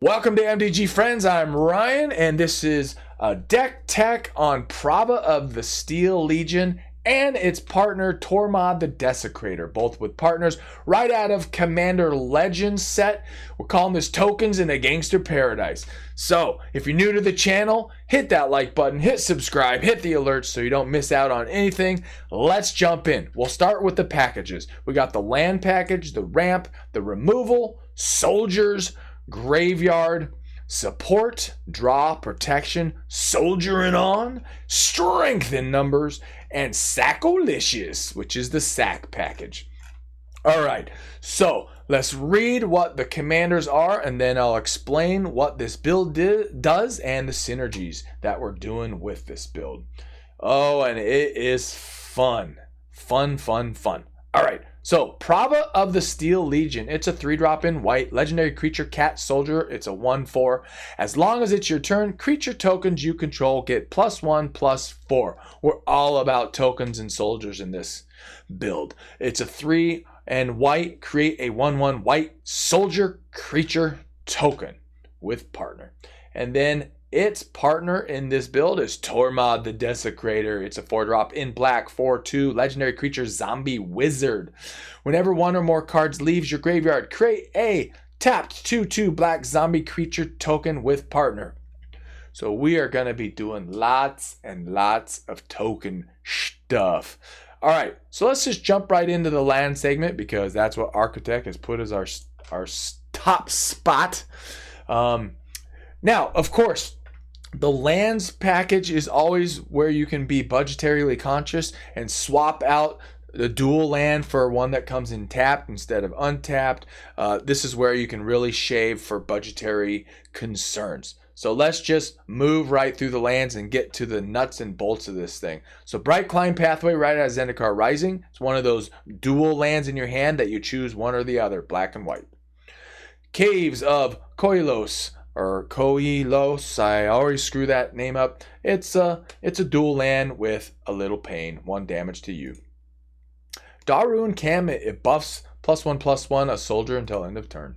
Welcome to MTG Friends, I'm Ryan, and this is a deck tech on Prava of the Steel Legion and its partner Tormod the Desecrator, both with partners right out of Commander Legends set. We're calling this Tokens in a Gangster Paradise. So, if you're new to the channel, hit that like button, hit subscribe, hit the alerts so you don't miss out on anything. Let's jump in. We'll start with the packages. We got the land package, the ramp, the removal, soldiers, graveyard, support, draw, protection, soldiering on, strength in numbers, and Sackolicious, which is the sack package. All right, so let's read what the commanders are, and then I'll explain what this build does and the synergies that we're doing with this build. Oh, and it is fun. Fun. All right. So, Prava of the Steel Legion. It's a 3-drop in white. Legendary creature, cat, soldier. It's a 1/4. As long as it's your turn, creature tokens you control get +1/+4. We're all about tokens and soldiers in this build. It's a 3 and white. Create a 1/1 white soldier creature token with partner. And then its partner in this build is Tormod the Desecrator. It's a 4-drop in black, 4/2, legendary creature, zombie wizard. Whenever one or more cards leaves your graveyard, create a tapped 2/2 black zombie creature token with partner. So we are going to be doing lots and lots of token stuff. All right, so let's just jump right into the land segment because that's what Architect has put as our top spot. Now, of course, the lands package is always where you can be budgetarily conscious and swap out the dual land for one that comes in tapped instead of untapped. This is where you can really shave for budgetary concerns. So let's just move right through the lands and get to the nuts and bolts of this thing. So Brightclimb Pathway right out of Zendikar Rising. It's one of those dual lands in your hand that you choose one or the other, black and white. Caves of Koilos. Or Koilos, I always screw that name up. It's a dual land with a little pain, 1 damage to you. Daru Encampment, it buffs +1/+1 a soldier until end of turn.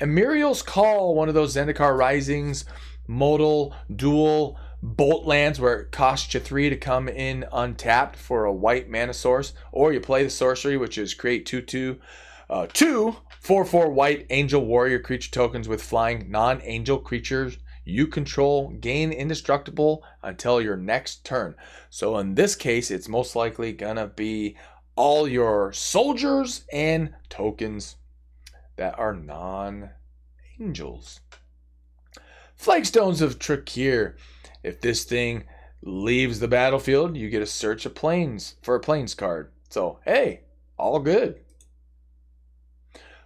Emiriel's Call, one of those Zendikar Risings, modal, dual bolt lands where it costs you 3 to come in untapped for a white mana source, or you play the sorcery, which is create 2/2, 4/4 white angel warrior creature tokens with flying. Non-angel creatures you control gain indestructible until your next turn. So in this case, it's most likely gonna be all your soldiers and tokens that are non-angels. Flagstones of Trakir. If this thing leaves the battlefield, you get a search of planes for a planes card. So hey, all good.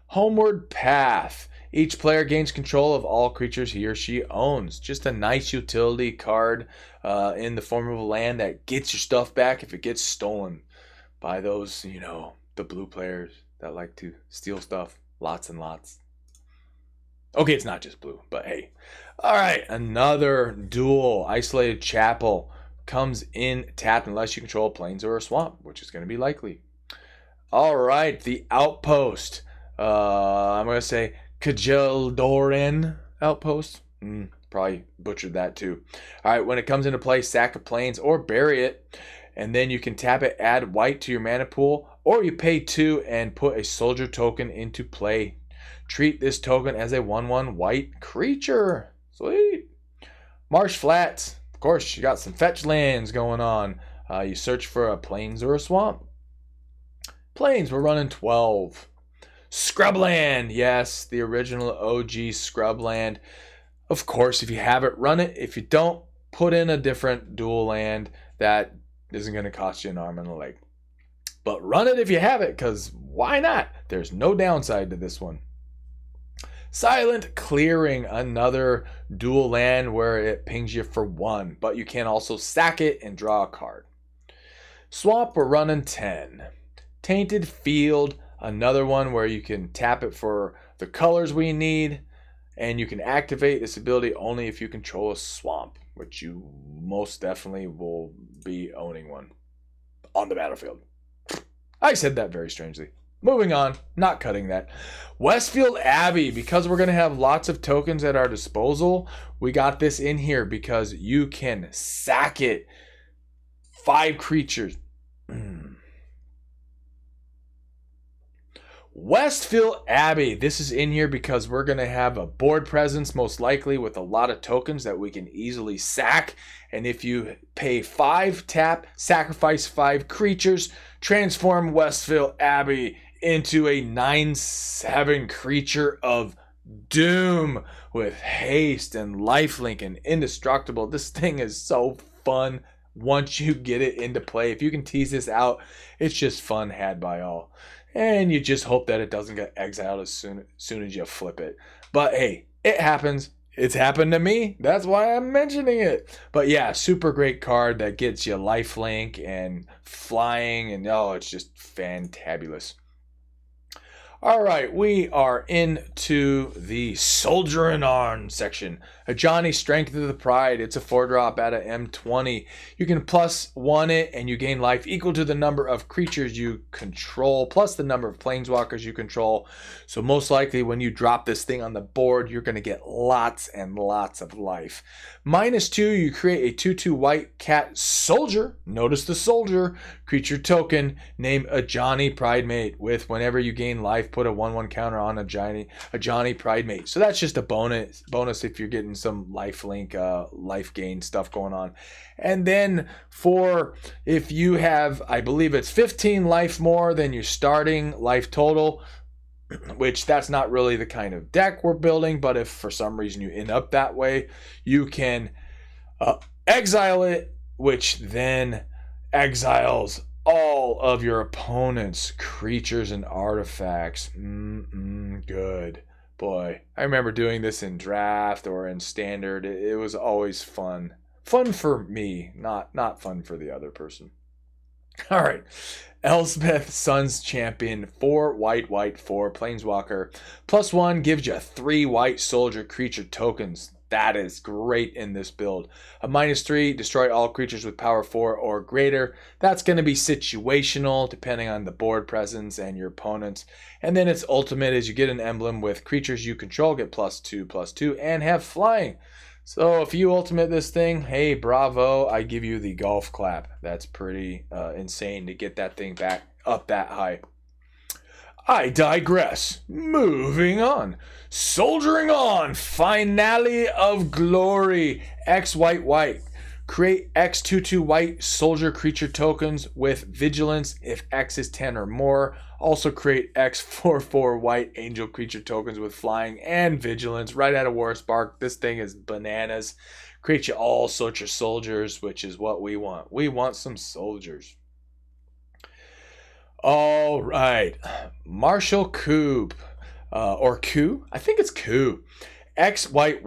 Homeward Path. Each player gains control of all creatures he or she owns. Just a nice utility card in the form of a land that gets your stuff back if it gets stolen by those, the blue players that like to steal stuff. Lots and lots. Okay, it's not just blue, but hey. All right, another dual Isolated Chapel comes in tapped unless you control plains or a swamp, which is going to be likely. All right, the Outpost. I'm going to say Kajildoran Outpost. Probably butchered that too. All right, when it comes into play, sack a plains or bury it. And then you can tap it, add white to your mana pool, or you pay 2 and put a soldier token into play. Treat this token as a 1/1 white creature. Sweet. Marsh Flats. Of course, you got some fetch lands going on. You search for a plains or a swamp. Plains, we're running 12. Scrubland, yes, the original OG Scrubland. Of course, if you have it, run it. If you don't, put in a different dual land that isn't going to cost you an arm and a leg. But run it if you have it, because why not? There's no downside to this one. Silent Clearing, another dual land where it pings you for 1, but you can also sack it and draw a card. Swamp, we're running 10. Tainted Field, another one where you can tap it for the colors we need, and you can activate this ability only if you control a swamp, which you most definitely will be owning one on the battlefield. I said that very strangely. Moving on, not cutting that. Westfield Abbey, because we're going to have lots of tokens at our disposal, we got this in here because you can sack it. 5 creatures. Westfield Abbey. This is in here because we're going to have a board presence, most likely, with a lot of tokens that we can easily sack. And if you pay 5, tap, sacrifice 5 creatures, transform Westfield Abbey into a 9/7 creature of doom with haste and lifelink and indestructible. This thing is so fun once you get it into play. If you can tease this out, it's just fun had by all. And you just hope that it doesn't get exiled as soon as you flip it. But hey, it happens. It's happened to me. That's why I'm mentioning it. But yeah, super great card that gets you lifelink and flying. And oh, it's just fantabulous. All right, we are into the Soldier in Arms section. Ajani, Strength of the Pride. It's a 4-drop at a M20. You can +1 it, and you gain life equal to the number of creatures you control, plus the number of planeswalkers you control. So most likely when you drop this thing on the board, you're going to get lots and lots of life. -2, you create a 2/2 white cat soldier. Notice the soldier. Creature token named Ajani Pridemate. With whenever you gain life, put a 1/1 counter on Ajani Pridemate. So that's just a bonus if you're getting some lifelink, life gain stuff going on. And then for if you have, I believe it's 15 life more than your starting life total, which that's not really the kind of deck we're building, but if for some reason you end up that way, you can exile it, which then exiles all of your opponent's creatures and artifacts. Good. Boy, I remember doing this in draft or in standard. It was always fun. Fun for me, not fun for the other person. All right. Elspeth Sun's Champion, 4 white, 4 planeswalker. +1 gives you 3 white soldier creature tokens. That is great in this build. A -3, destroy all creatures with power 4 or greater. That's going to be situational depending on the board presence and your opponents. And then its ultimate is you get an emblem with creatures you control, get +2/+2, and have flying. So if you ultimate this thing, hey, bravo, I give you the golf clap. That's pretty insane to get that thing back up that high. I digress. Moving on. Soldiering on. Finale of Glory. X white. Create X 2/2 white soldier creature tokens with vigilance if X is 10 or more. Also create X 4/4 white angel creature tokens with flying and vigilance right out of War Spark. This thing is bananas. Create you all sorts of soldiers, which is what we want. We want some soldiers. All right. Marshall Coup. Or Coup? I think it's Coup. X white.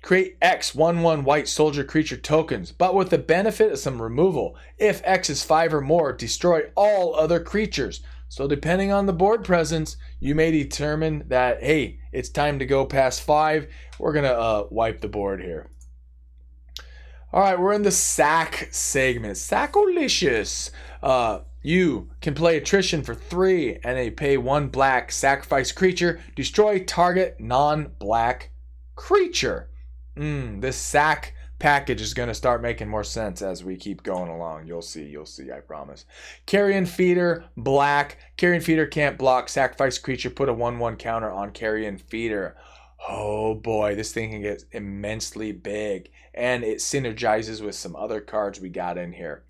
Create X 1/1 white soldier creature tokens, but with the benefit of some removal. If X is 5 or more, destroy all other creatures. So depending on the board presence, you may determine that, hey, it's time to go past 5. We're going to wipe the board here. All right, we're in the sack segment. Sackolicious. You can play Attrition for 3 and a pay 1 black, sacrifice creature, destroy target non-black creature. This sack package is going to start making more sense as we keep going along. You'll see, I promise. Carrion Feeder, black. Carrion Feeder can't block. Sacrifice creature, put a 1/1 counter on Carrion Feeder. Oh boy, this thing can get immensely big. And it synergizes with some other cards we got in here.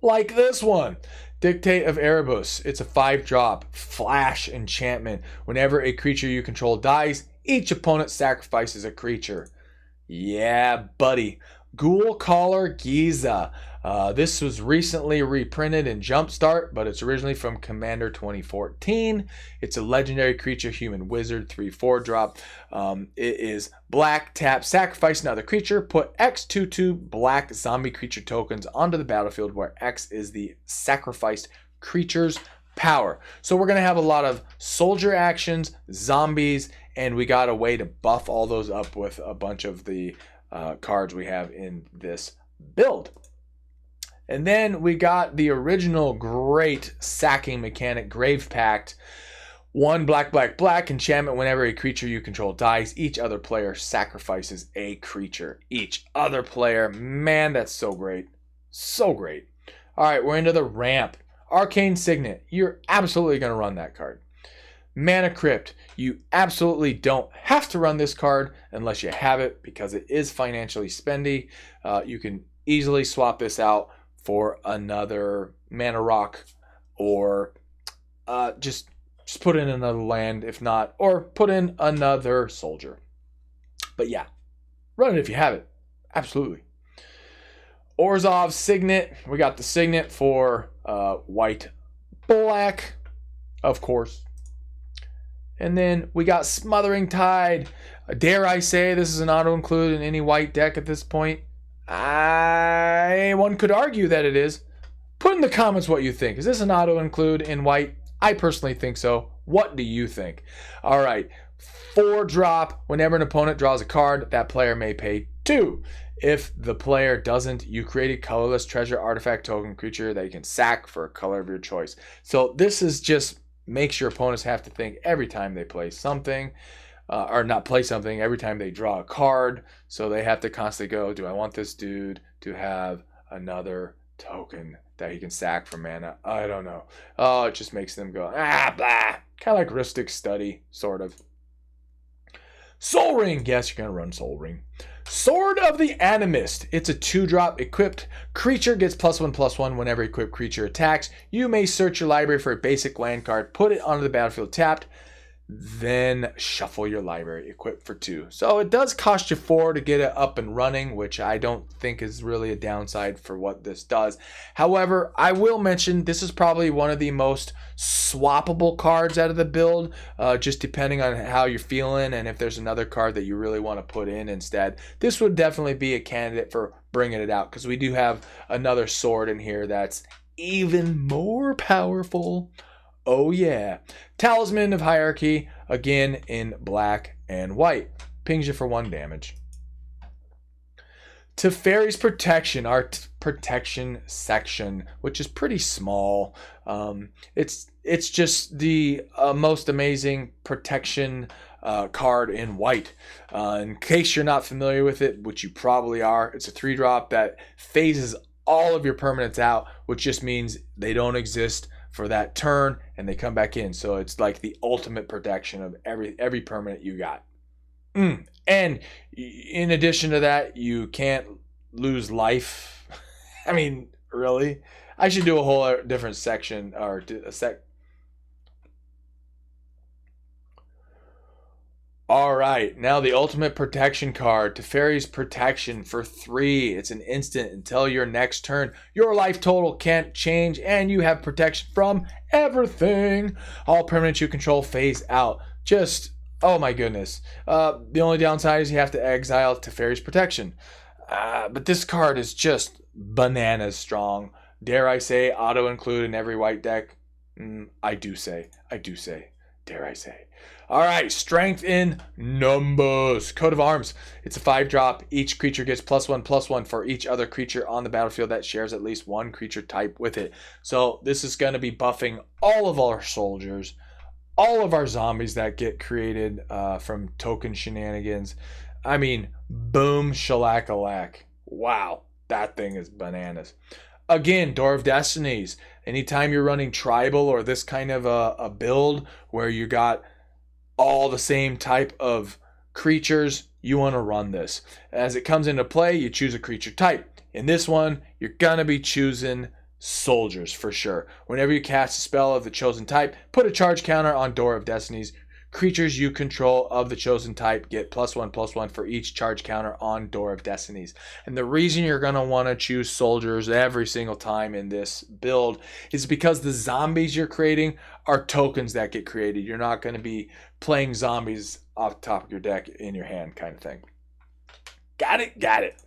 Like this one. Dictate of Erebos. It's a 5-drop flash enchantment. Whenever a creature you control dies, each opponent sacrifices a creature. Yeah, buddy. Ghoul Caller Giza. This was recently reprinted in Jumpstart, but it's originally from Commander 2014. It's a legendary creature, human wizard, 3/4 drop. It is black, tap, sacrifice another creature, put X 2/2 black zombie creature tokens onto the battlefield where X is the sacrificed creature's power. So we're going to have a lot of soldier actions, zombies, and we got a way to buff all those up with a bunch of the cards we have in this build. And then we got the original great sacking mechanic, Grave Pact. 1 black, black, black enchantment. Whenever a creature you control dies, each other player sacrifices a creature. Each other player. Man, that's so great. So great. All right, we're into the ramp. Arcane Signet. You're absolutely going to run that card. Mana Crypt. You absolutely don't have to run this card unless you have it because it is financially spendy. You can easily swap this out for another Mana Rock or just put in another land if not, or put in another soldier. But yeah, run it if you have it. Absolutely. Orzhov Signet. We got the Signet for white, black, of course. And then we got Smothering Tide. Dare I say this is an auto-include in any white deck at this point? One could argue that it is. Put in the comments what you think. Is this an auto-include in white? I personally think so. What do you think? All right. 4-drop. Whenever an opponent draws a card, that player may pay 2. If the player doesn't, you create a colorless treasure artifact token creature that you can sack for a color of your choice. So this is just makes your opponents have to think every time they play something, or not play something, every time they draw a card. So they have to constantly go, do I want this dude to have another token that he can sack for mana? I don't know. Oh, it just makes them go, blah. Kind of like Rustic Study, sort of. Soul Ring. Yes, you're going to run Soul Ring. Sword of the Animist. It's a 2-drop equipped creature. Gets +1/+1 whenever equipped creature attacks. You may search your library for a basic land card, put it onto the battlefield tapped, then shuffle your library, equipped for 2. So it does cost you 4 to get it up and running, which I don't think is really a downside for what this does. However, I will mention this is probably one of the most swappable cards out of the build, just depending on how you're feeling and if there's another card that you really want to put in instead. This would definitely be a candidate for bringing it out because we do have another sword in here that's even more powerful. Oh yeah. Talisman of Hierarchy, again in black and white. Pings you for 1 damage. Teferi's Protection, our protection section, which is pretty small. It's just the most amazing protection card in white. In case you're not familiar with it, which you probably are, it's a 3-drop that phases all of your permanents out, which just means they don't exist for that turn and they come back in. So it's like the ultimate protection of every permanent you got. And in addition to that, you can't lose life. I mean, really? I should do a whole different section or a sec. All right, now the ultimate protection card, Teferi's Protection for 3. It's an instant until your next turn. Your life total can't change, and you have protection from everything. All permanents you control phase out. Just, oh my goodness. The only downside is you have to exile Teferi's Protection. But this card is just bananas strong. Dare I say, auto-include in every white deck? I do say, dare I say. All right, Strength in Numbers. Coat of Arms. It's a 5-drop. Each creature gets +1/+1 for each other creature on the battlefield that shares at least one creature type with it. So this is going to be buffing all of our soldiers, all of our zombies that get created from token shenanigans. I mean, boom, shellac-a-lack. Wow, that thing is bananas. Again, Door of Destinies. Anytime you're running tribal or this kind of a build where you got all the same type of creatures, you want to run this. As it comes into play, you choose a creature type. In this one, you're going to be choosing soldiers for sure. Whenever you cast a spell of the chosen type, put a charge counter on Door of Destinies. Creatures you control of the chosen type get +1/+1 for each charge counter on Door of Destinies. And the reason you're going to want to choose soldiers every single time in this build is because the zombies you're creating are tokens that get created. You're not going to be playing zombies off the top of your deck in your hand kind of thing. Got it? Got it.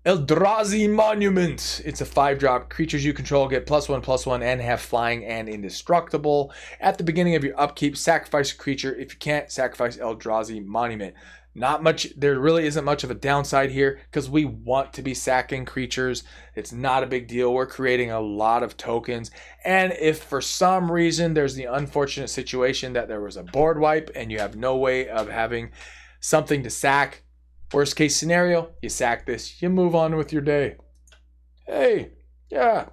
Eldrazi Monument. It's a 5-drop. Creatures you control get +1/+1 and have flying and indestructible. At the beginning of your upkeep, sacrifice a creature. If you can't, sacrifice Eldrazi Monument. Not much, there really isn't much of a downside here because we want to be sacking creatures. It's not a big deal. We're creating a lot of tokens. And if for some reason there's the unfortunate situation that there was a board wipe and you have no way of having something to sack, worst case scenario, you sack this, you move on with your day. Hey, yeah.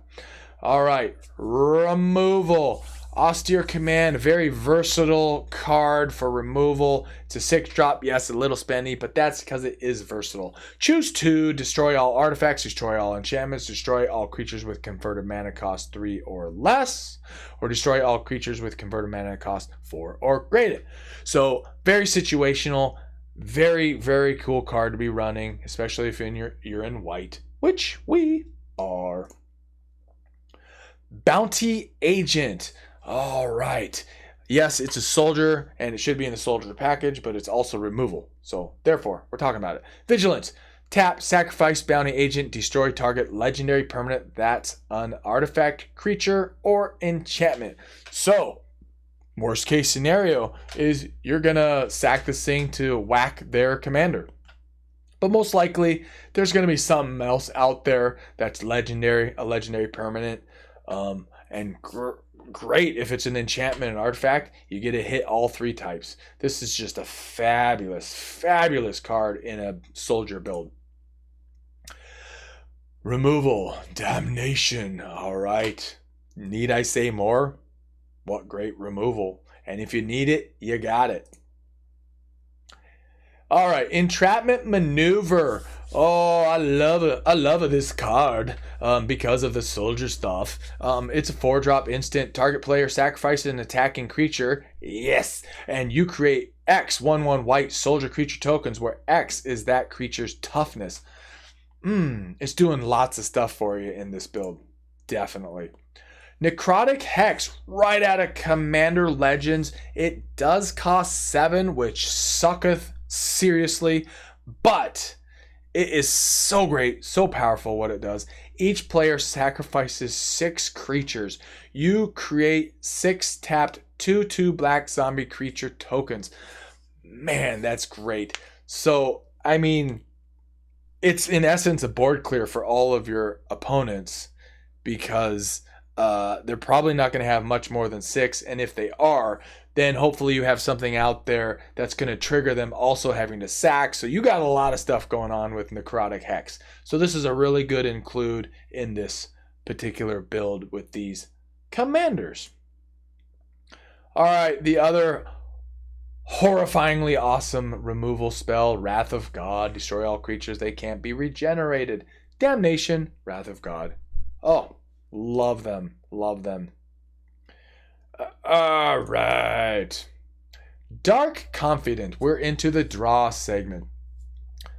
All right, removal. Austere Command, a very versatile card for removal. It's a 6-drop, yes, a little spendy, but that's because it is versatile. Choose 2, destroy all artifacts, destroy all enchantments, destroy all creatures with converted mana cost 3 or less, or destroy all creatures with converted mana cost 4 or greater. So very situational, very, very cool card to be running, especially if you're in white, which we are. Bounty Agent. All right. Yes, it's a soldier, and it should be in the soldier package, but it's also removal. So, therefore, we're talking about it. Vigilance. Tap, sacrifice Bounty Agent, destroy target legendary permanent that's an artifact, creature, or enchantment. So, worst case scenario is you're going to sack this thing to whack their commander. But most likely, there's going to be something else out there that's legendary, a legendary permanent, and great if it's an enchantment and artifact, you get to hit all 3 types. This is just a fabulous, fabulous card in a soldier build. Removal, Damnation. All right. Need I say more? What great removal. And if you need it, you got it. All right, Entrapment Maneuver. Oh, I love it. I love this card because of the soldier stuff. It's a 4-drop instant. Target player sacrifices an attacking creature. Yes. And you create X 1/1 white soldier creature tokens where X is that creature's toughness. It's doing lots of stuff for you in this build. Definitely. Necrotic Hex, right out of Commander Legends. It does cost 7, which sucketh seriously, but it is so great, so powerful what it does. Each player sacrifices 6 creatures. You create 6 tapped 2/2 black zombie creature tokens. Man, that's great. So, I mean, it's in essence a board clear for all of your opponents because they're probably not going to have much more than 6, and if they are, then hopefully you have something out there that's going to trigger them also having to sack. So you got a lot of stuff going on with Necrotic Hex. So this is a really good include in this particular build with these commanders. All right, the other horrifyingly awesome removal spell, Wrath of God. Destroy all creatures, they can't be regenerated. Damnation, Wrath of God. Oh, love them, love them. All right. Dark Confidant. We're into the draw segment.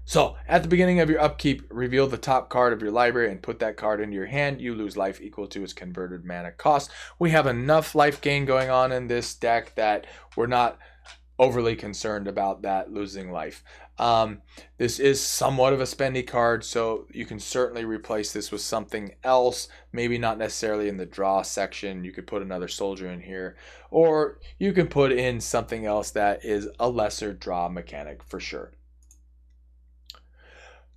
So, at the beginning of your upkeep, reveal the top card of your library and put that card into your hand. You lose life equal to its converted mana cost. We have enough life gain going on in this deck that we're not overly concerned about that losing life. This is somewhat of a spendy card, so you can certainly replace this with something else. Maybe not necessarily in the draw section. You could put another soldier in here, or you can put in something else that is a lesser draw mechanic for sure.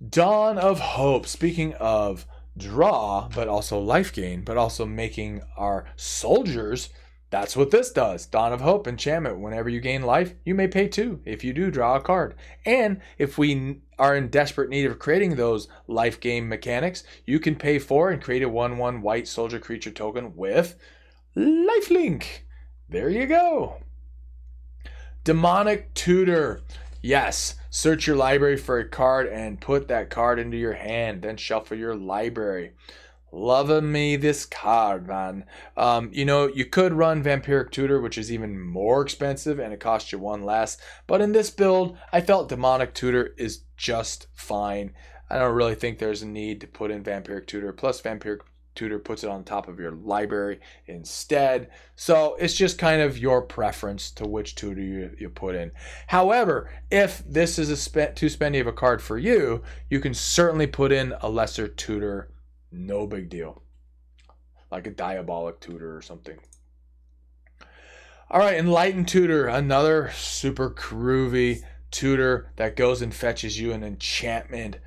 Dawn of Hope. Speaking of draw, but also life gain, but also making our soldiers, that's what this does. Dawn of Hope enchantment. Whenever you gain life, you may pay 2 if you do draw a card. And if we are in desperate need of creating those life gain mechanics, you can pay 4 and create a 1/1 white soldier creature token with lifelink. There you go. Demonic Tutor. Yes, search your library for a card and put that card into your hand. Then shuffle your library. Loving me this card, man. You could run Vampiric Tutor, which is even more expensive, and it costs you 1 less. But in this build, I felt Demonic Tutor is just fine. I don't really think there's a need to put in Vampiric Tutor. Plus, Vampiric Tutor puts it on top of your library instead. So it's just kind of your preference to which tutor you put in. However, if this is too spendy of a card for you, you can certainly put in a lesser tutor. No big deal. Like a Diabolic Tutor or something. All right, Enlightened Tutor, another super groovy tutor that goes and fetches you an enchantment,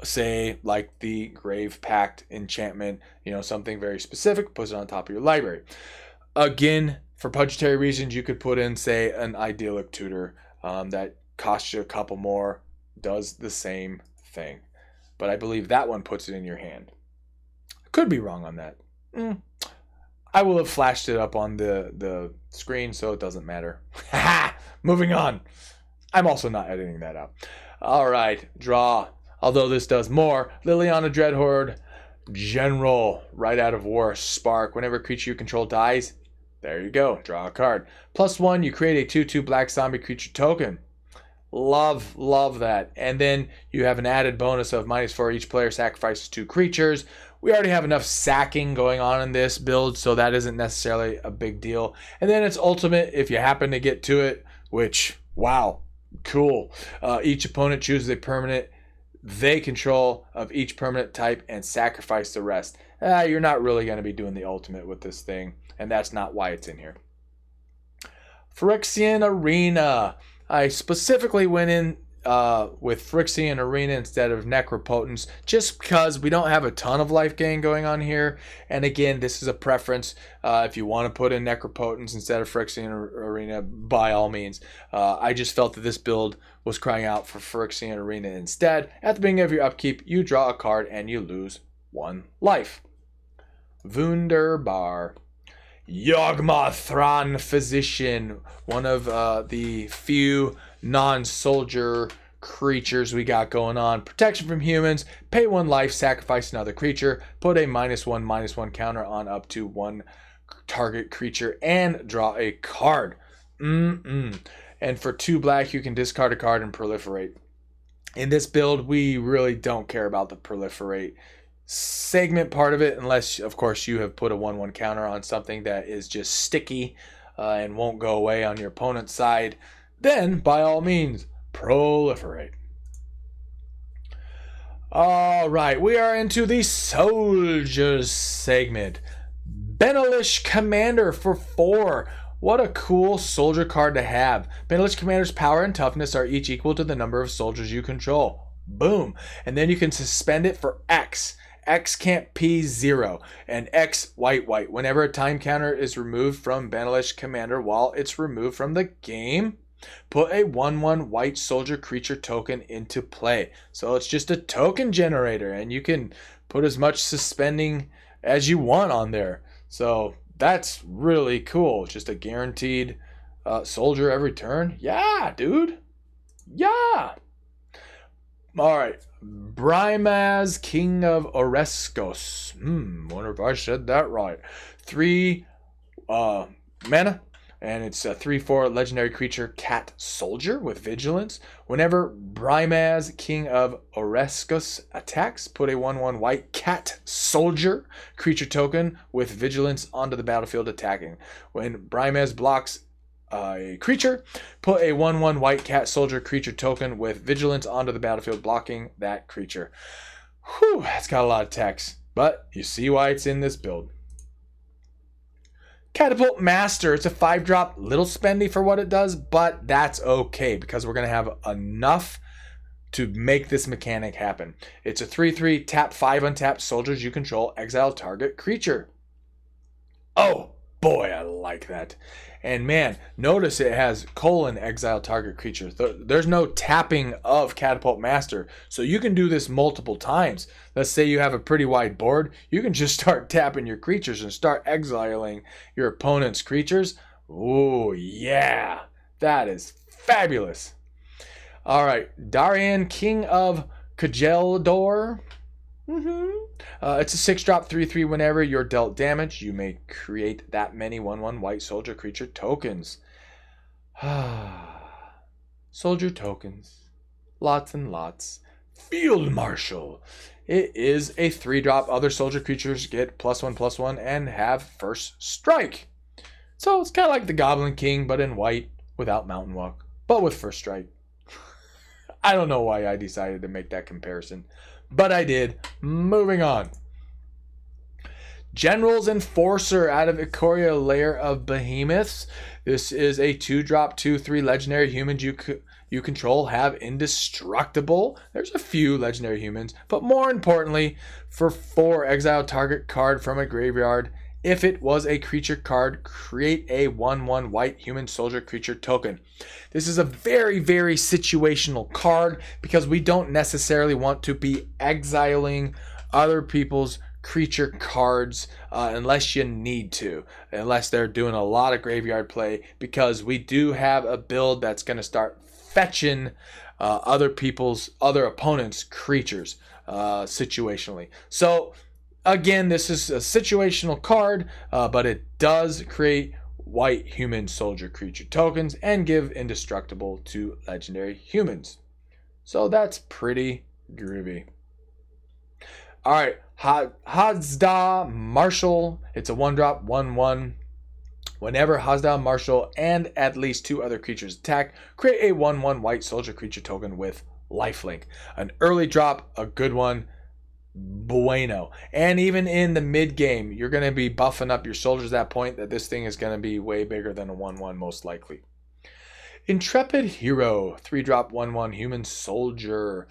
say like the Grave Pact enchantment, something very specific, puts it on top of your library. Again, for budgetary reasons, you could put in, say, an idyllic tutor that costs you a couple more, does the same thing. But I believe that one puts it in your hand. Could be wrong on that. I will have flashed it up on the screen, so it doesn't matter. Moving on. I'm also not editing that out. All right, draw. Although this does more. Liliana Dreadhorde, General, right out of War, Spark. Whenever a creature you control dies, there you go, draw a card. +1, you create a 2/2 black zombie creature token. Love that. And then you have an added bonus of -4. Each player sacrifices 2 creatures. We already have enough sacking going on in this build, so that isn't necessarily a big deal. And then it's ultimate if you happen to get to it, which, wow, cool. Each opponent chooses a permanent they control of each permanent type and sacrifice the rest. You're not really going to be doing the ultimate with this thing, and that's not why it's in here. Phyrexian Arena. I specifically went in with Phyrexian Arena instead of Necropotence just because we don't have a ton of life gain going on here. And again, this is a preference. If you want to put in Necropotence instead of Phyrexian Arena, by all means. I just felt that this build was crying out for Phyrexian Arena instead. At the beginning of your upkeep, you draw a card and you lose 1 life. Wunderbar. Yawgmoth Thran Physician, one of the few non-soldier creatures we got going on. Protection from humans, pay 1 life, sacrifice another creature, put a -1/-1 counter on up to 1 target creature, and draw a card. And for 2 black, you can discard a card and proliferate. In this build, we really don't care about the proliferate segment part of it, unless of course you have put a 1/1 counter on something that is just sticky and won't go away on your opponent's side. Then by all means proliferate. All right, we are into the soldiers segment. Benalish Commander for 4. What a cool soldier card to have. Benalish Commander's power and toughness are each equal to the number of soldiers you control. Boom. And then you can suspend it for X. X can't P 0, and X white. Whenever a time counter is removed from Benalish Commander while it's removed from the game, put a 1/1 white soldier creature token into play. So it's just a token generator, and you can put as much suspending as you want on there. So that's really cool. Just a guaranteed soldier every turn. Yeah, dude. Yeah. All right. Brimaz, King of Oreskos. Wonder if I said that right. 3 mana, and it's a 3/4 legendary creature, cat soldier with vigilance. Whenever Brimaz, King of Oreskos attacks, put a 1/1 white cat soldier creature token with vigilance onto the battlefield attacking. When Brimaz blocks a creature, put a 1/1 white cat soldier creature token with vigilance onto the battlefield blocking that creature. Whew, that's got a lot of text, but you see why it's in this build. Catapult Master. It's a 5-drop, little spendy for what it does, but that's okay because we're going to have enough to make this mechanic happen. It's a 3/3, tap 5 untapped soldiers you control, exile target creature. Oh boy, I like that. And man, notice it has : exile target creature. There's no tapping of Catapult Master, so you can do this multiple times. Let's say you have a pretty wide board. You can just start tapping your creatures and start exiling your opponent's creatures. Oh yeah, that is fabulous. All right, Darien, King of Kageldor. It's a 6-drop 3/3. Whenever you're dealt damage, you may create that many 1/1 white soldier creature tokens. Soldier tokens. Lots and lots. Field Marshal. It is a 3-drop. Other soldier creatures get +1/+1 and have first strike. So it's kind of like the Goblin King, but in white without Mountain Walk, but with first strike. I don't know why I decided to make that comparison, but I did. Moving on. General's Enforcer out of Ikoria, Lair of Behemoths. This is a 2-drop 2/3 legendary humans you control have indestructible. There's a few legendary humans, but more importantly, for 4, exile target card from a graveyard. If it was a creature card, create a 1/1 white human soldier creature token. This is a very, very situational card because we don't necessarily want to be exiling other people's creature cards unless you need to, unless they're doing a lot of graveyard play, because we do have a build that's going to start fetching other opponents' creatures situationally. So again, this is a situational card, but it does create white human soldier creature tokens and give indestructible to legendary humans. So that's pretty groovy. All right, Hazda Marshal. It's a 1-drop, 1/1. Whenever Hazda Marshal and at least 2 other creatures attack, create a 1/1 white soldier creature token with lifelink. An early drop, a good one. Bueno. And even in the mid game, you're going to be buffing up your soldiers at that point, that this thing is going to be way bigger than a 1/1 most likely. Intrepid Hero, 3-drop, 1/1 human soldier.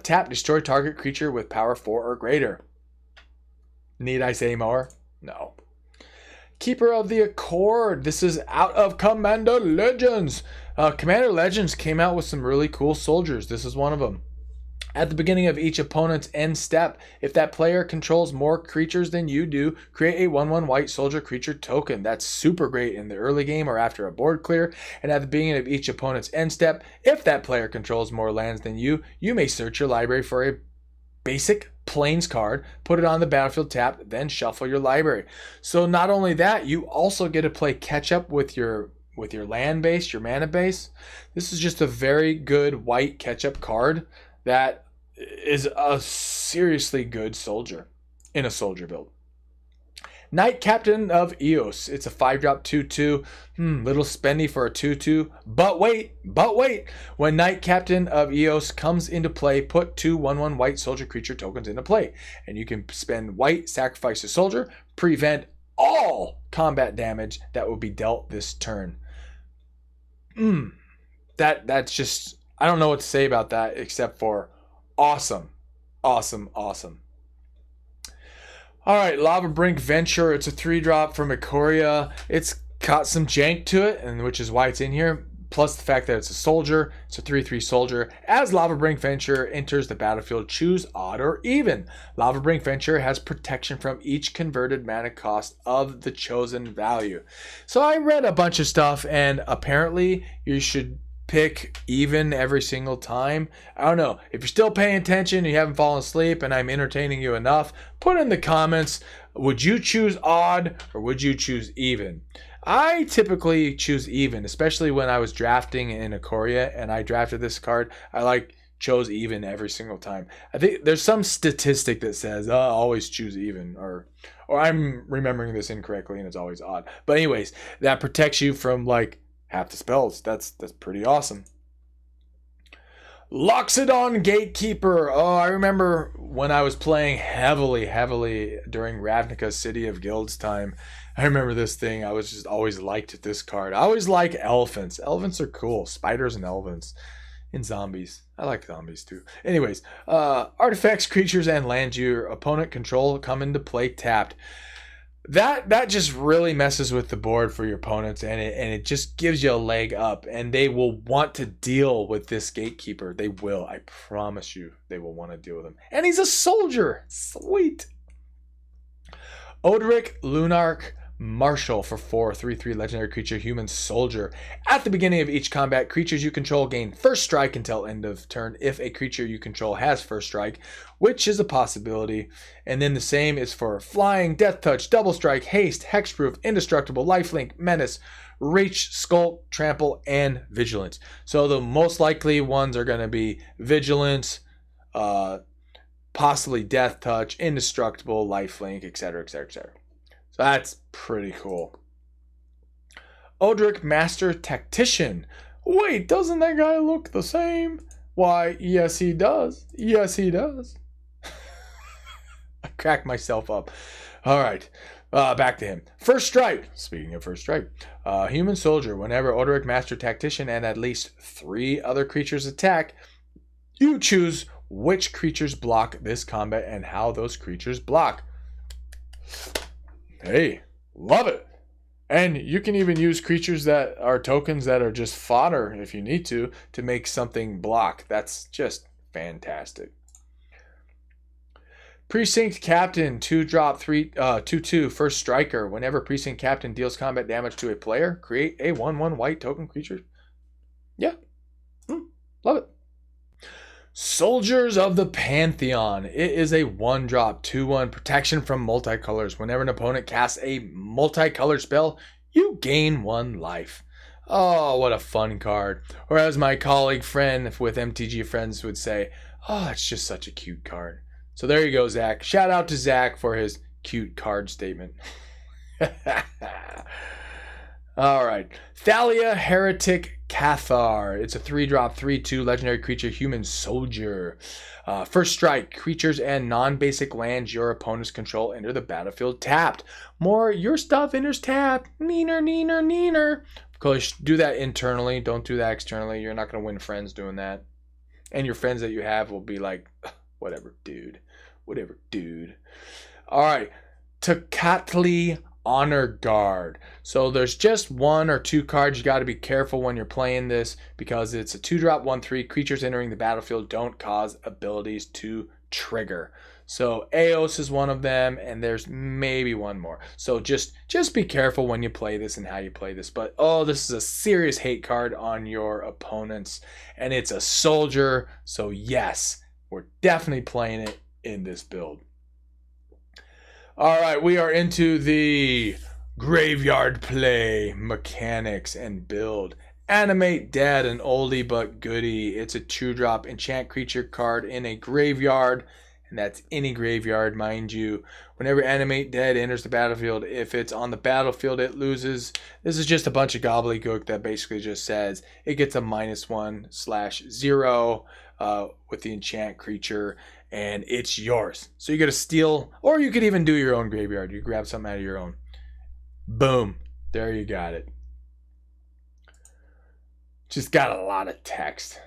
Tap, destroy target creature with power 4 or greater. Need I say more? No. Keeper of the Accord. This is out of Commander Legends. Commander Legends came out with some really cool soldiers. This is one of them. At the beginning of each opponent's end step, if that player controls more creatures than you do, create a 1/1 white soldier creature token. That's super great in the early game or after a board clear. And at the beginning of each opponent's end step, if that player controls more lands than you, you may search your library for a basic plains card, put it on the battlefield tapped, then shuffle your library. So not only that, you also get to play catch up with your land base, your mana base. This is just a very good white catch up card that is a seriously good soldier in a soldier build. Knight Captain of Eos. It's a 5-drop 2/2. Little spendy for a 2/2. But wait. When Knight Captain of Eos comes into play, put 2 1/1 white soldier creature tokens into play. And you can spend white, sacrifice a soldier, prevent all combat damage that will be dealt this turn. That's just, I don't know what to say about that except for awesome. All right, Lava Brink Venture. It's a 3-drop from Ikoria. It's got some jank to it, and which is why it's in here. Plus the fact that it's a soldier. It's a 3/3 soldier. As Lava Brink Venture enters the battlefield, choose odd or even. Lava Brink Venture has protection from each converted mana cost of the chosen value. So I read a bunch of stuff, and apparently you should pick even every single time. I don't know. If you're still paying attention, you haven't fallen asleep, and I'm entertaining you enough, put in the comments, would you choose odd or would you choose even? I typically choose even, especially when I was drafting in Ikoria and I drafted this card. I chose even every single time. I think there's some statistic that says always choose even, or I'm remembering this incorrectly and it's always odd. But anyways, that protects you from half the spells. That's pretty awesome. Loxodon Gatekeeper. Oh, I remember when I was playing heavily during Ravnica's City of Guilds time. I remember this thing. I was just always liked this card. I always like elephants. Elephants are cool. Spiders and elephants. And zombies. I like zombies too. Anyways, artifacts, creatures, and lands your opponent control come into play tapped. That just really messes with the board for your opponents, and it just gives you a leg up, and they will want to deal with this Gatekeeper. They will. I promise you, they will want to deal with him. And he's a soldier. Sweet. Oderic Lunarch Marshal for 4, 3/3 legendary creature, human soldier. At the beginning of each combat, creatures you control gain first strike until end of turn if a creature you control has first strike, which is a possibility. And then the same is for flying, death touch, double strike, haste, hexproof, indestructible, lifelink, menace, reach, skulk, trample, and vigilance. So the most likely ones are going to be vigilance, possibly death touch, indestructible, lifelink, etc., etc., etc. So that's pretty cool. Odric Master Tactician. Wait, doesn't that guy look the same? Why, yes he does. Yes he does. I cracked myself up. All right. Back to him. First strike. Speaking of first strike, human soldier. Whenever Odoric Master Tactician and at least 3 other creatures attack, you choose which creatures block this combat and how those creatures block. Hey, love it. And you can even use creatures that are tokens that are just fodder if you need to make something block. That's just fantastic. Precinct Captain, 2-drop, 2/2, first striker. Whenever Precinct Captain deals combat damage to a player, create a 1/1 white token creature. Yeah, love it. Soldiers of the Pantheon. It is a 1-drop, 2/1 protection from multicolors. Whenever an opponent casts a multicolored spell, you gain 1 life. Oh, what a fun card. Or as my colleague friend with MTG Friends would say, oh, it's just such a cute card. So there you go, Zach. Shout out to Zach for his cute card statement. All right. Thalia Heretic Cathar. It's a 3-drop, 3/2 legendary creature, human soldier. First strike. Creatures and non-basic lands your opponents control enter the battlefield tapped. More your stuff enters tapped. Neener. Of course, do that internally. Don't do that externally. You're not going to win friends doing that. And your friends that you have will be like, whatever, dude. All right. Tocatli Honor Guard. So there's just 1 or 2 cards. You got to be careful when you're playing this because it's a 2-drop, 1/3. Creatures entering the battlefield don't cause abilities to trigger. So Eos is one of them, and there's maybe 1 more. So just be careful when you play this and how you play this. But this is a serious hate card on your opponents, and it's a soldier. So yes, we're definitely playing it in this build. All right, we are into the graveyard play mechanics and build. Animate Dead, an oldie but goodie. It's a 2-drop enchant creature card in a graveyard, and that's any graveyard, mind you. Whenever Animate Dead enters the battlefield, if it's on the battlefield, it loses. This is just a bunch of gobbledygook that basically just says it gets a -1/0 with the enchant creature, and it's yours. So you get to steal, or you could even do your own graveyard. You grab something out of your own. Boom. There you got it. Just got a lot of text.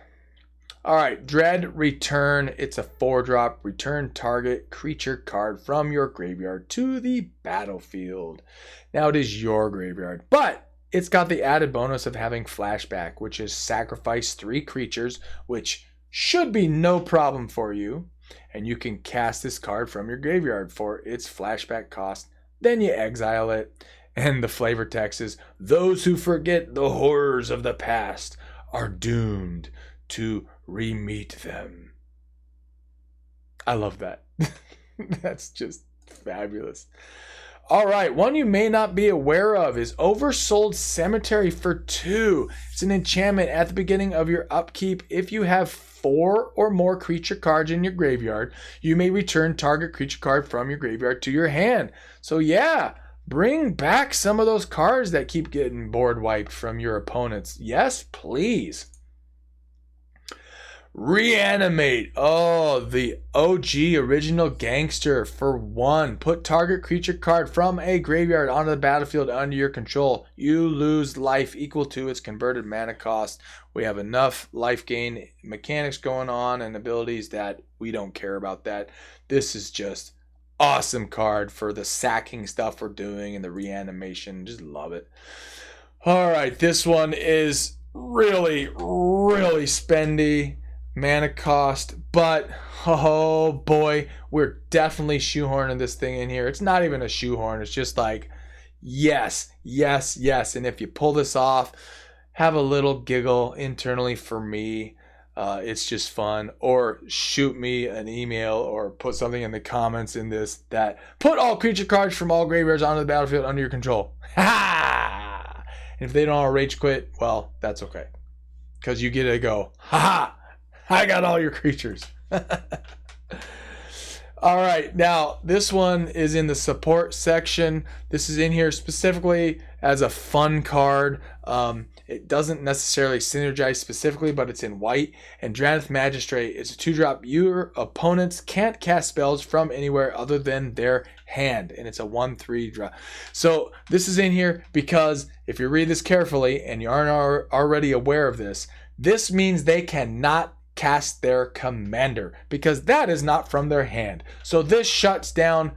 All right, Dread Return. It's a 4-drop. Return target creature card from your graveyard to the battlefield. Now it is your graveyard, but it's got the added bonus of having flashback, which is sacrifice 3 creatures, which should be no problem for you. And you can cast this card from your graveyard for its flashback cost. Then you exile it. And the flavor text is, those who forget the horrors of the past are doomed to re-meet them. I love that. That's just fabulous. All right, one you may not be aware of is Oversold Cemetery for 2. It's an enchantment at the beginning of your upkeep. If you have 4 or more creature cards in your graveyard, you may return target creature card from your graveyard to your hand. So yeah, bring back some of those cards that keep getting board wiped from your opponents. Yes, please. Reanimate. Oh, the OG original gangster for 1. Put target creature card from a graveyard onto the battlefield under your control. You lose life equal to its converted mana cost. We have enough life gain mechanics going on and abilities that we don't care about that. This is just awesome card for the sacking stuff we're doing and the reanimation. Just love it. All right, this one is really spendy. Mana cost, but oh boy, we're definitely shoehorning this thing in here. It's not even a shoehorn. It's just like, yes. And if you pull this off, have a little giggle internally for me. It's just fun. Or shoot me an email or put something in the comments in this that put all creature cards from all graveyards onto the battlefield under your control. Ha! And if they don't all rage quit, well, that's okay. Because you get to go, ha! I got all your creatures. All right, now this one is in the support section. This is in here specifically as a fun card. It doesn't necessarily synergize specifically, but it's in white. And Drannith Magistrate is a 2-drop. Your opponents can't cast spells from anywhere other than their hand, and it's a 1/3 drop. So this is in here because if you read this carefully and you aren't already aware of this, this means they cannot cast their commander because that is not from their hand. So this shuts down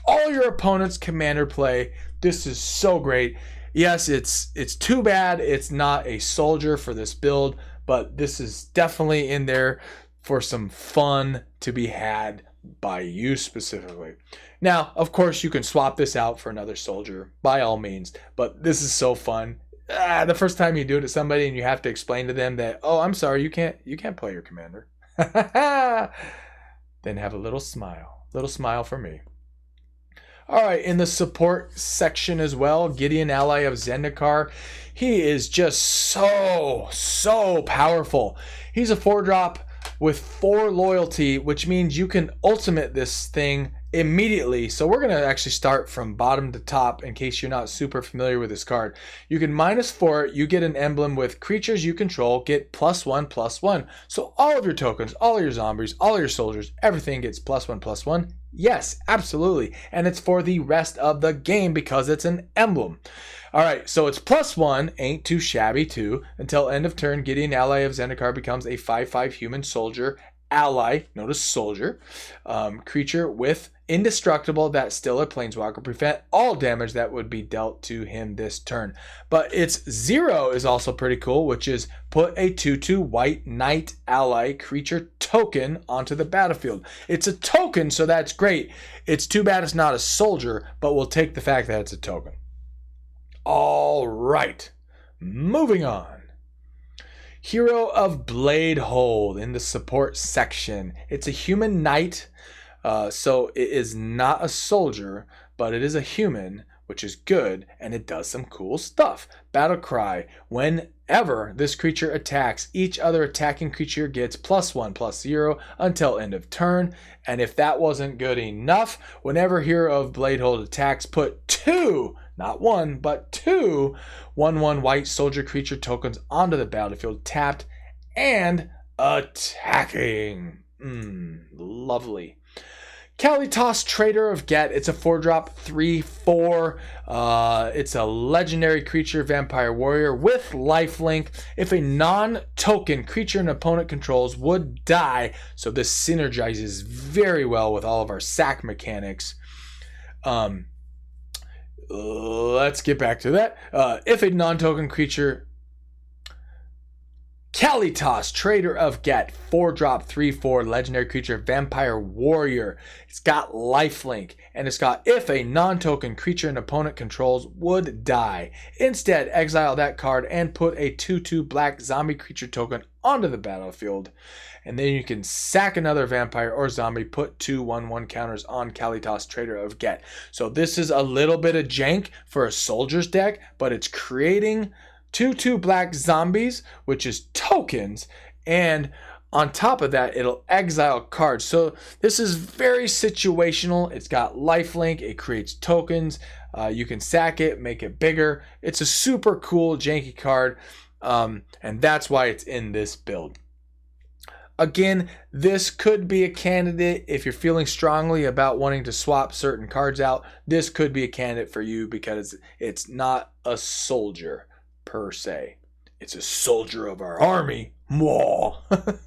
all your opponent's commander play. This is so great. Yes, it's too bad it's not a soldier for this build, but this is definitely in there for some fun to be had by you specifically. Now, of course, you can swap this out for another soldier by all means, but this is so fun. The first time you do it to somebody and you have to explain to them that, oh, I'm sorry, you can't play your commander. Then have a little smile for me. All right, in the support section as well, Gideon, ally of Zendikar. He is just so powerful. He's a 4-drop with 4 loyalty, which means you can ultimate this thing immediately. So we're going to actually start from bottom to top in case you're not super familiar with this card. You can -4 it. You get an emblem with creatures you control get +1/+1. So all of your tokens, all of your zombies, all of your soldiers, everything gets +1/+1. Yes, absolutely. And it's for the rest of the game because it's an emblem. All right, so it's +1, ain't too shabby too. Until end of turn, Gideon, ally of Zendikar, becomes a 5/5 human soldier ally, notice soldier, creature with indestructible that's still a planeswalker. Prevent all damage that would be dealt to him this turn. But its 0 is also pretty cool, which is put a 2/2 white knight ally creature token onto the battlefield. It's a token, so that's great. It's too bad it's not a soldier, but we'll take the fact that it's a token. All right, moving on. Hero of Bladehold in the support section. It's a human knight, so it is not a soldier, but it is a human, which is good, and it does some cool stuff. Battle Cry. Whenever this creature attacks, each other attacking creature gets +1/+0 until end of turn. And if that wasn't good enough, whenever Hero of Bladehold attacks, put 2, not 1, but 2 1/1 white soldier creature tokens onto the battlefield, tapped and attacking. Lovely. Kalitas, Trader of Get. It's a 4-drop 3/4. It's a legendary creature, vampire warrior with lifelink. If a non-token creature an opponent controls would die, so this synergizes very well with all of our sack mechanics. Let's get back to that. If a non-token creature, Kalitas, Trader of Get, 4-drop 3/4 legendary creature, vampire warrior. It's got lifelink, and it's got if a non-token creature an opponent controls would die. Instead, exile that card and put a 2/2 black zombie creature token onto the battlefield. And then you can sack another vampire or zombie, put 2 1/1 counters on Kalitas, Trader of Get. So this is a little bit of jank for a soldier's deck, but it's creating 2/2 black zombies, which is tokens, and on top of that, it'll exile cards. So this is very situational. It's got lifelink, it creates tokens, you can sack it, make it bigger. It's a super cool janky card, and that's why it's in this build. Again, this could be a candidate if you're feeling strongly about wanting to swap certain cards out. This could be a candidate for you because it's not a soldier per se. It's a soldier of our army. Mwah.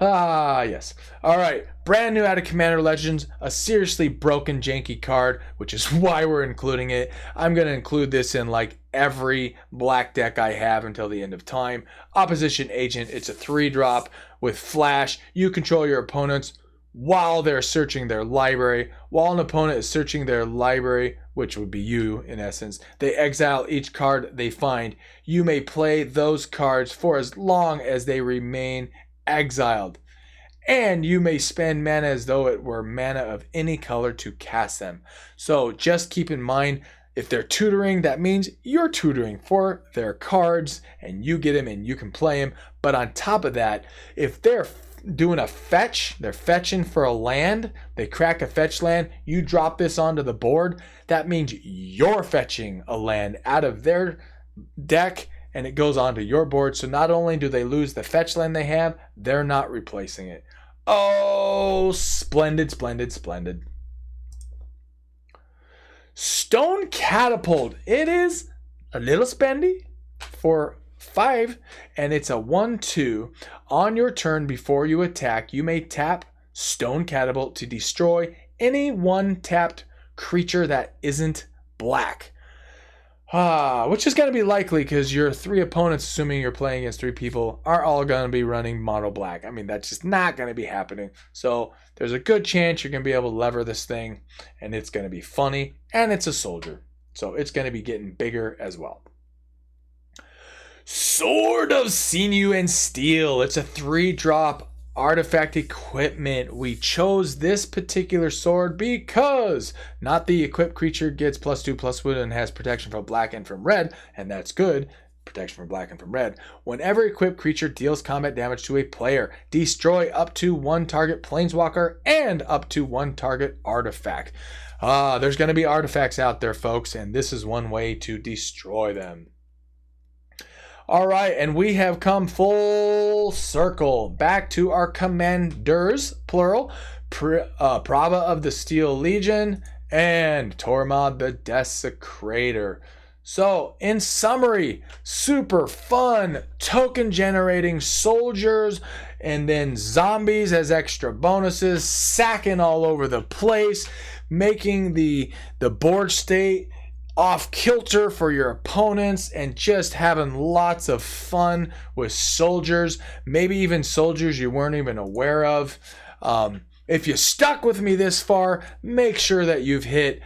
Yes. All right. Brand new out of Commander Legends. A seriously broken, janky card, which is why we're including it. I'm going to include this in like every black deck I have until the end of time. Opposition Agent. It's a 3-drop with flash. You control your opponents while they're searching their library. While an opponent is searching their library, which would be you in essence, they exile each card they find. You may play those cards for as long as they remain exiled. And you may spend mana as though it were mana of any color to cast them. So just keep in mind, if they're tutoring, that means you're tutoring for their cards and you get them and you can play them. But on top of that, if they're doing a fetch, they're fetching for a land, they crack a fetch land, you drop this onto the board, that means you're fetching a land out of their deck, and it goes onto your board. So not only do they lose the fetch land they have, they're not replacing it. Oh, splendid, splendid, splendid. Stone Catapult. It is a little spendy for 5, and it's a 1/2. On your turn before you attack, you may tap Stone Catapult to destroy any one tapped creature that isn't black. Which is going to be likely because your 3 opponents, assuming you're playing against 3 people, are all going to be running mono black. I mean, that's just not going to be happening. So there's a good chance you're going to be able to lever this thing, and it's going to be funny, and it's a soldier. So it's going to be getting bigger as well. Sword of Sinew and Steel. It's a 3-drop artifact equipment. We chose this particular sword because not the equipped creature gets +2/+1 and has protection from black and from red, and that's good. Protection from black and from red. Whenever equipped creature deals combat damage to a player, destroy up to 1 target planeswalker and up to 1 target artifact. There's going to be artifacts out there, folks, and this is one way to destroy them. All right, and we have come full circle back to our commanders, plural, Prava of the Steel Legion and Tormod the Desecrator. So, in summary, super fun token generating soldiers and then zombies as extra bonuses, sacking all over the place, making the board state off kilter for your opponents, and just having lots of fun with soldiers, maybe even soldiers you weren't even aware of. If you stuck with me this far, make sure that you've hit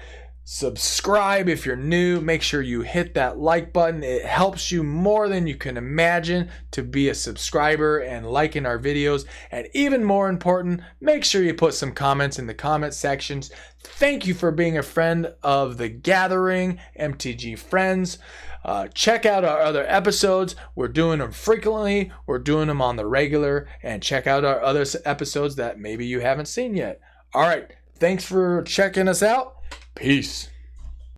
subscribe. If you're new, make sure you hit that like button. It helps you more than you can imagine to be a subscriber and liking our videos. And even more important, make sure you put some comments in the comment sections. Thank you for being a friend of the gathering, MTG friends. Check out our other episodes. We're doing them frequently. We're doing them on the regular. And check out our other episodes that maybe you haven't seen yet. All right. Thanks for checking us out. Peace.